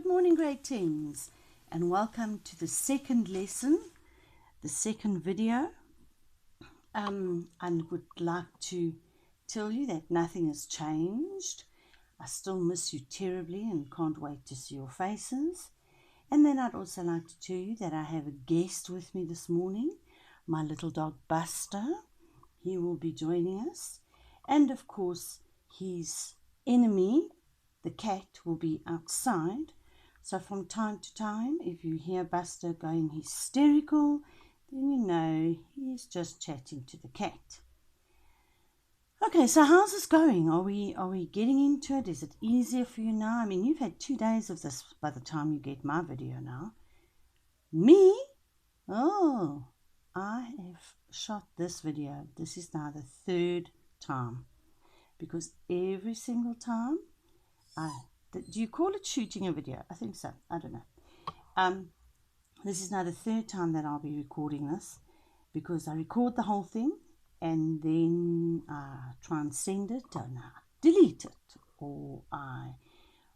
Good morning, grade 10s, and welcome to the second lesson, the second video. I would like to tell you that nothing has changed. I still miss you terribly and can't wait to see your faces. And then I'd also like to tell you that I have a guest with me this morning, my little dog Buster. He will be joining us. And of course, his enemy, the cat, will be outside. So from time to time, if you hear Buster going hysterical, then you know he's just chatting to the cat. Okay, so how's this going? Are we getting into it? Is it easier for you now? I mean, you've had 2 days of this by the time you get my video now. Me? Oh, I have shot this video. This is now the 3rd time. Because every single time do you call it shooting a video? I think so. I don't know. This is now the 3rd time that I'll be recording this, because I record the whole thing and then I try and send it and I delete it, or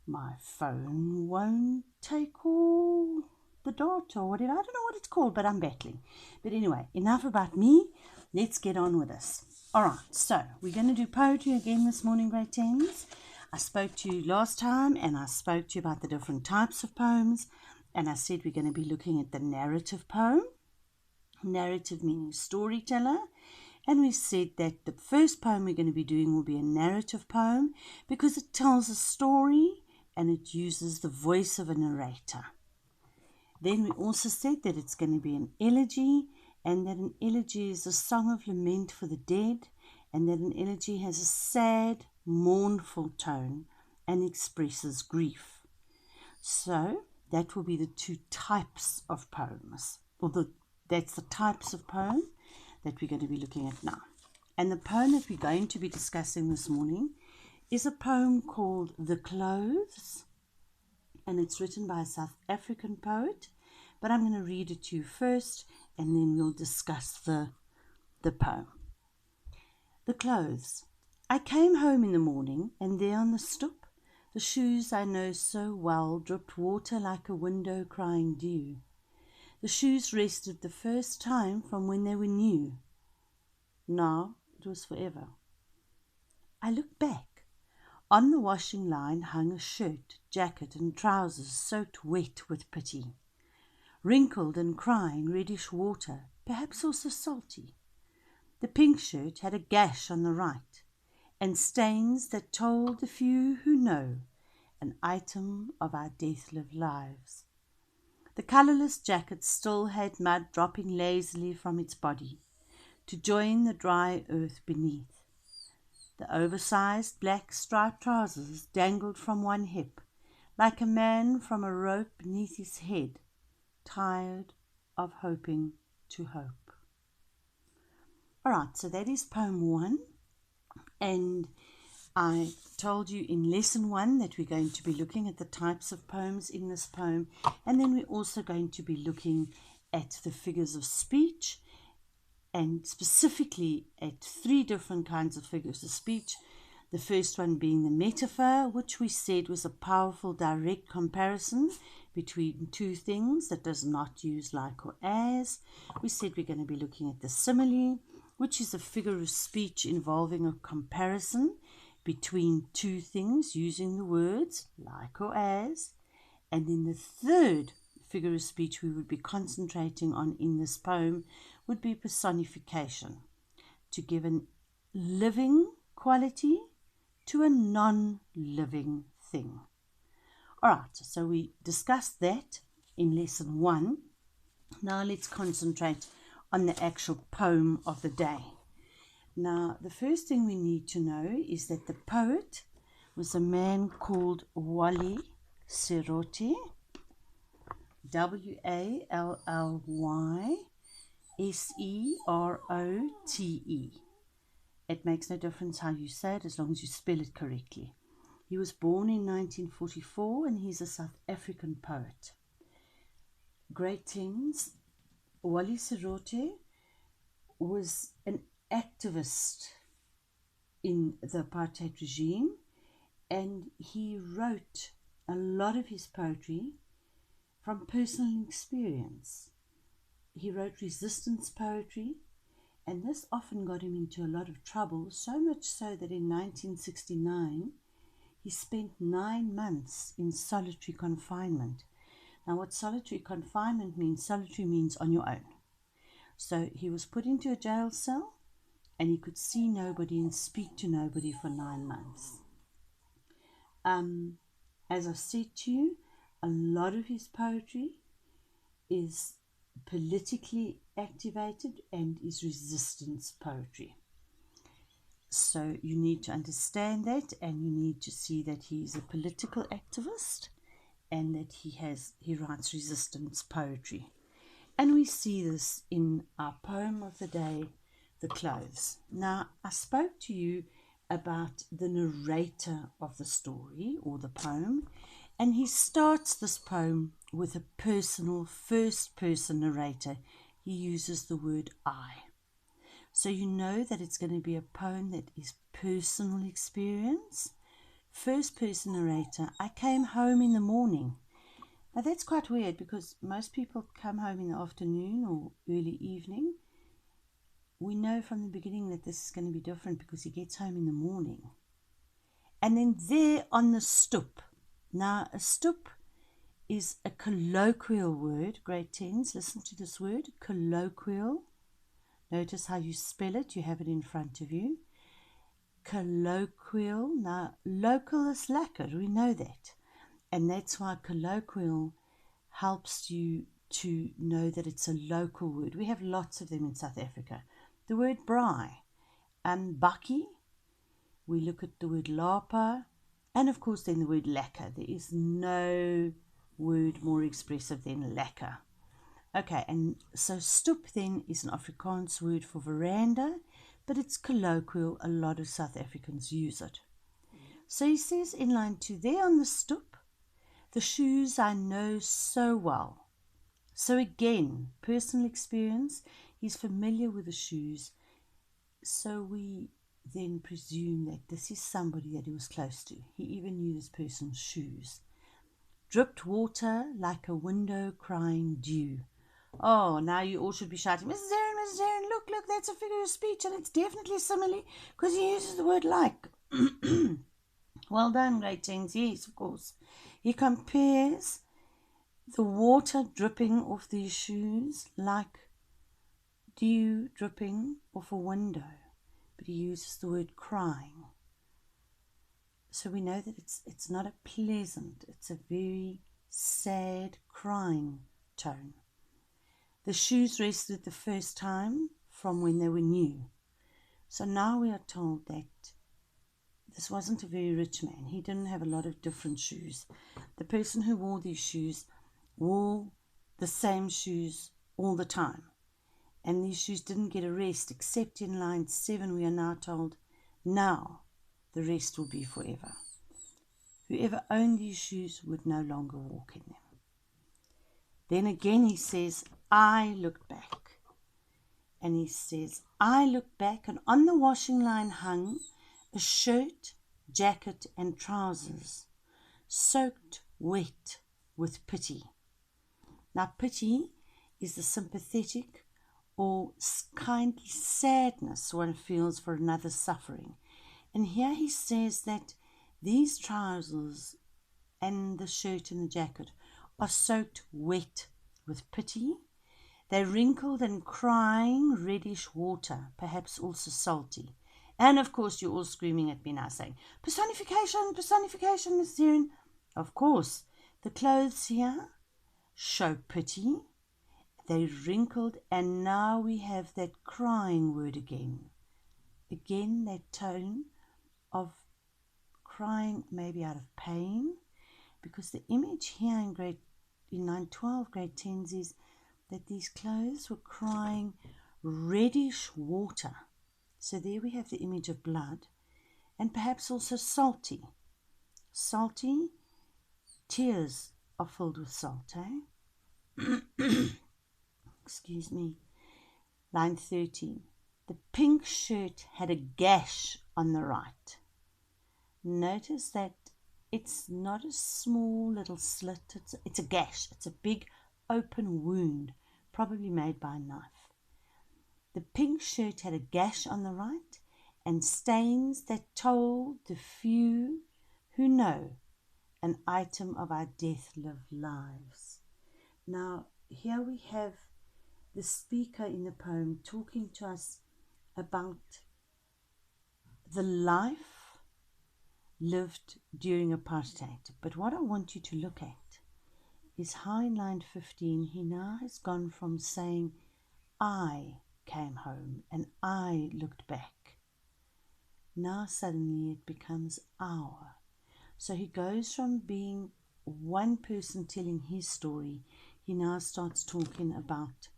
my phone won't take all the data or whatever. I don't know what it's called, but I'm battling. But anyway, enough about me. Let's get on with this. All right, so we're going to do poetry again this morning, grade 10s. I spoke to you last time and I spoke to you about the different types of poems, and I said we're going to be looking at the narrative poem. Narrative meaning storyteller. And we said that the first poem we're going to be doing will be a narrative poem because it tells a story and it uses the voice of a narrator. Then we also said that it's going to be an elegy, and that an elegy is a song of lament for the dead, and that an elegy has a sad, mournful tone and expresses grief. So that will be the 2 types of poems. That's the types of poem that we're going to be looking at now. And the poem that we're going to be discussing this morning is a poem called The Clothes, and it's written by a South African poet, but I'm going to read it to you first and then we'll discuss the poem. The Clothes. I came home in the morning, and there on the stoep, the shoes I know so well dripped water like a window crying dew. The shoes rested the first time from when they were new. Now it was forever. I looked back. On the washing line hung a shirt, jacket, and trousers soaked wet with pity. Wrinkled and crying reddish water, perhaps also salty. The pink shirt had a gash on the right, and stains that told the few who know an item of our death-lived lives. The colourless jacket still had mud dropping lazily from its body to join the dry earth beneath. The oversized black striped trousers dangled from one hip, like a man from a rope beneath his head, tired of hoping to hope. All right, so that is poem 1. And I told you in lesson 1 that we're going to be looking at the types of poems in this poem. And then we're also going to be looking at the figures of speech, and specifically at 3 different kinds of figures of speech. The first one being the metaphor, which we said was a powerful direct comparison between 2 things that does not use like or as. We said we're going to be looking at the simile, which is a figure of speech involving a comparison between 2 things using the words like or as. And then the third figure of speech we would be concentrating on in this poem would be personification, to give a living quality to a non-living thing. All right, so we discussed that in lesson 1. Now let's concentrate on the actual poem of the day. Now, the first thing we need to know is that the poet was a man called Wally Serote, Wallysserote. It makes no difference how you say it as long as you spell it correctly. He was born in 1944 and he's a South African poet. Grade 10s, Wally Serote was an activist in the apartheid regime, and he wrote a lot of his poetry from personal experience. He wrote resistance poetry, and this often got him into a lot of trouble, so much so that in 1969 he spent 9 months in solitary confinement. Now, what solitary confinement means, solitary means on your own. So he was put into a jail cell, and he could see nobody and speak to nobody for 9 months. As I said to you, a lot of his poetry is politically activated and is resistance poetry. So you need to understand that, and you need to see that he is a political activist and that he writes resistance poetry. And we see this in our poem of the day, The Clothes. Now, I spoke to you about the narrator of the story or the poem, and he starts this poem with a personal first-person narrator. He uses the word I. So you know that it's going to be a poem that is personal experience. First-person narrator, I came home in the morning. Now that's quite weird because most people come home in the afternoon or early evening. We know from the beginning that this is going to be different because he gets home in the morning. And then there on the stoep. Now a stoep is a colloquial word, grade 10s. Listen to this word, colloquial. Notice how you spell it. You have it in front of you. Colloquial. Now local is lekker. We know that. And that's why colloquial helps you to know that it's a local word. We have lots of them in South Africa. The word braai and bakkie. We look at the word lapa. And of course then the word lekker. There is no word more expressive than lekker. Okay, and so stoep then is an Afrikaans word for veranda, but it's colloquial. A lot of South Africans use it. So he says in line 2, there on the stoep, the shoes I know so well. So again, personal experience, he's familiar with the shoes. So we then presume that this is somebody that he was close to. He even knew this person's shoes. Dripped water like a window crying dew. Oh, now you all should be shouting, Mrs. Herron, look, that's a figure of speech, and it's definitely simile because he uses the word like. Well done, grade 10s. Yes, of course. He compares the water dripping off these shoes like dew dripping off a window, but he uses the word crying. So we know that it's not a pleasant, it's a very sad crying tone. The shoes rested the first time from when they were new. So now we are told that this wasn't a very rich man. He didn't have a lot of different shoes. The person who wore these shoes wore the same shoes all the time. And these shoes didn't get a rest, except in line 7 we are now told, now the rest will be forever. Whoever owned these shoes would no longer walk in them. Then again he says, I looked back. And he says, I looked back, and on the washing line hung a shirt, jacket, and trousers, soaked wet with pity. Now, pity is the sympathetic or kindly sadness one feels for another's suffering. And here he says that these trousers and the shirt and the jacket are soaked wet with pity. They're wrinkled and crying reddish water, perhaps also salty. And of course, you're all screaming at me now saying, personification, personification, Miss Herron. Of course, the clothes here show pity. They're wrinkled, and now we have that crying word again. Again, that tone of crying, maybe out of pain, because the image here in 912, grade 10s, is that these clothes were crying reddish water. So there we have the image of blood, and perhaps also salty. Salty, tears are filled with salt, eh? Excuse me. Line 13. The pink shirt had a gash on the right. Notice that it's not a small little slit, it's a gash, it's a big open wound, probably made by a knife. The pink shirt had a gash on the right and stains that told the few who know an item of our death-lived lives. Now, here we have the speaker in the poem talking to us about the life lived during apartheid. But what I want you to look at is how in line 15 he now has gone from saying, I came home and I looked back. Now suddenly it becomes our. So he goes from being one person telling his story, he now starts talking about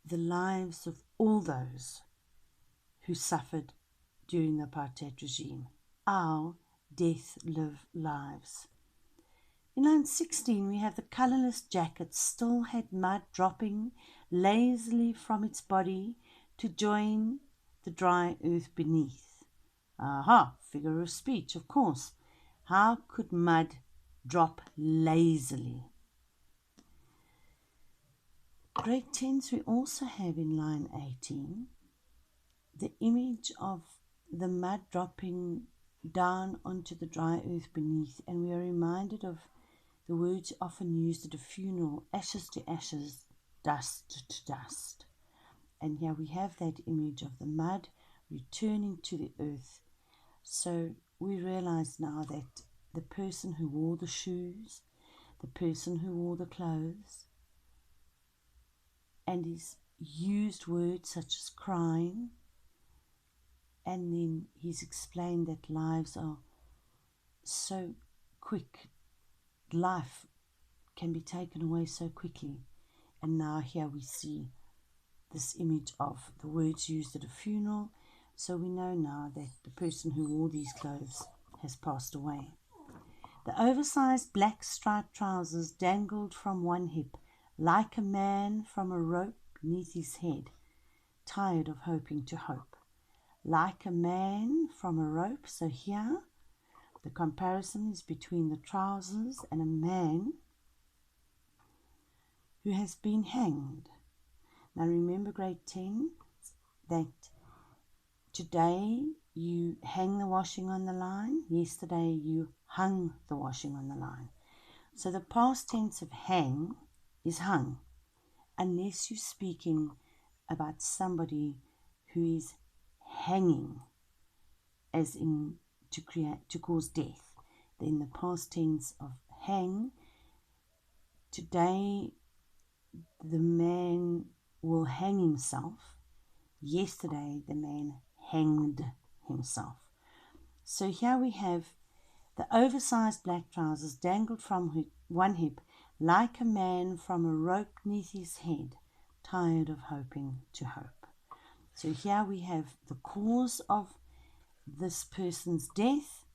the lives of all those who suffered during the apartheid regime. Our death-lived lives. In line 16, we have the colourless jacket still had mud dropping lazily from its body to join the dry earth beneath. Aha, figure of speech, of course. How could mud drop lazily? Grade 10s, we also have in line 18 the image of the mud dropping down onto the dry earth beneath, and we are reminded of the words often used at a funeral, ashes to ashes, dust to dust. And here we have that image of the mud returning to the earth. So we realize now that the person who wore the shoes, the person who wore the clothes, and he's used words such as crying, and then he's explained that lives are so quick, life can be taken away so quickly. And now here we see this image of the words used at a funeral, so we know now that the person who wore these clothes has passed away. The oversized black striped trousers dangled from one hip, like a man from a rope beneath his head, tired of hoping to hope. Like a man from a rope, so here the comparison is between the trousers and a man who has been hanged. Now remember grade 10 that today you hang the washing on the line, yesterday you hung the washing on the line. So the past tense of hang is hung, unless you're speaking about somebody who is hanging, as in to cause death. Then the past tense of hang, today the man will hang himself, yesterday the man hanged himself. So here we have the oversized black trousers dangled from one hip, like a man from a rope beneath his head, tired of hoping to hope. So here we have the cause of this person's death,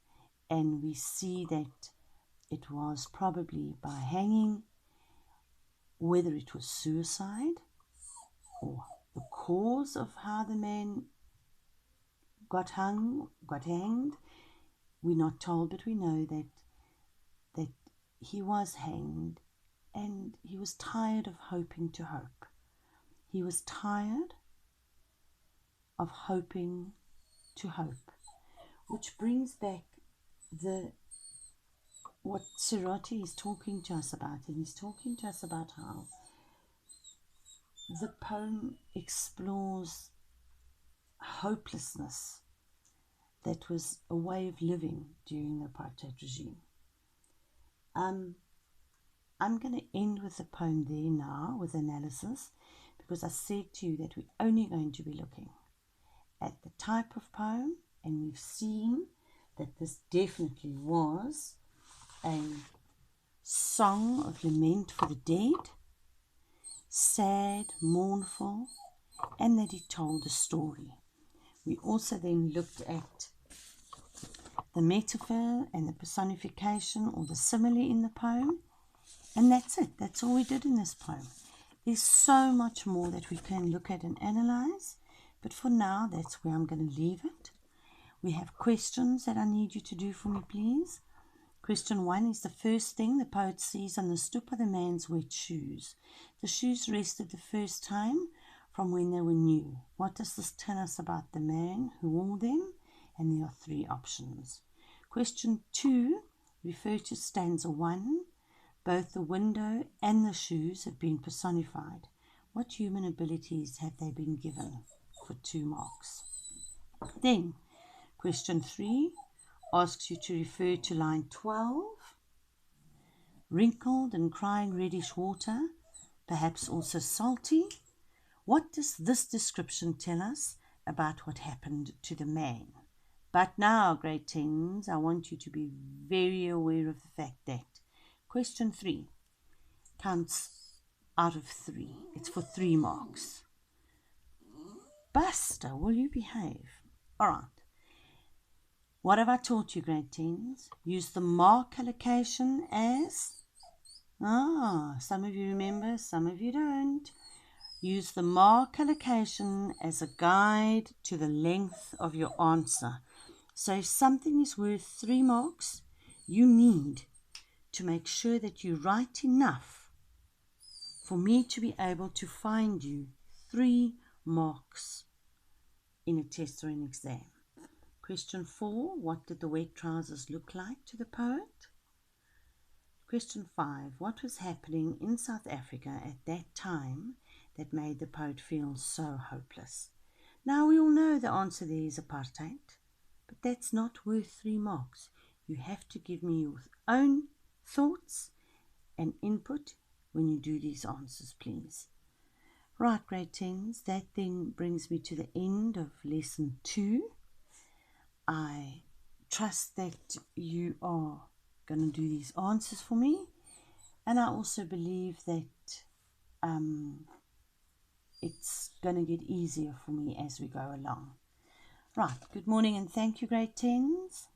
and we see that it was probably by hanging, whether it was suicide or the cause of how the man got hanged. We're not told, but we know that he was hanged and he was tired of hoping to hope. He was tired of hoping to hope, which brings back what Siroti is talking to us about, and he's talking to us about how the poem explores hopelessness that was a way of living during the apartheid regime. I'm going to end with the poem there now with analysis, because I said to you that we're only going to be looking at the type of poem, and we've seen that this definitely was a song of lament for the dead, sad, mournful, and that it told a story. We also then looked at the metaphor and the personification or the simile in the poem, and that's it. That's all we did in this poem. There's so much more that we can look at and analyze, but for now, that's where I'm going to leave it. We have questions that I need you to do for me, please. Question 1 is the first thing the poet sees on the stoep are the man's wet shoes. The shoes rested the first time from when they were new. What does this tell us about the man who wore them? And there are 3 options. Question 2, refer to stanza 1. Both the window and the shoes have been personified. What human abilities have they been given? For 2 marks. Then, question 3 asks you to refer to line 12. Wrinkled and crying reddish water, perhaps also salty. What does this description tell us about what happened to the man? But now, grade 10s, I want you to be very aware of the fact that question 3 counts out of 3. It's for 3 marks. Buster, will you behave? All right. What have I taught you, grade 10s? Use the mark allocation as... some of you remember, some of you don't. Use the mark allocation as a guide to the length of your answer. So if something is worth 3 marks, you need to make sure that you write enough for me to be able to find you 3 marks in a test or an exam. Question 4, what did the wet trousers look like to the poet? Question 5, what was happening in South Africa at that time that made the poet feel so hopeless? Now we all know the answer there is apartheid, but that's not worth 3 marks. You have to give me your own thoughts and input when you do these answers, please. Right, grade 10s, that then brings me to the end of lesson 2. I trust that you are going to do these answers for me, and I also believe that it's going to get easier for me as we go along. Right, good morning and thank you, grade 10s.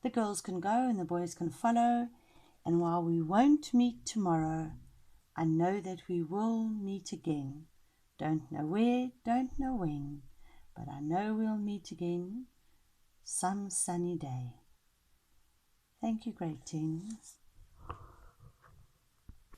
The girls can go and the boys can follow, and while we won't meet tomorrow, I know that we will meet again. Don't know where, don't know when, but I know we'll meet again some sunny day. Thank you, grade 10s.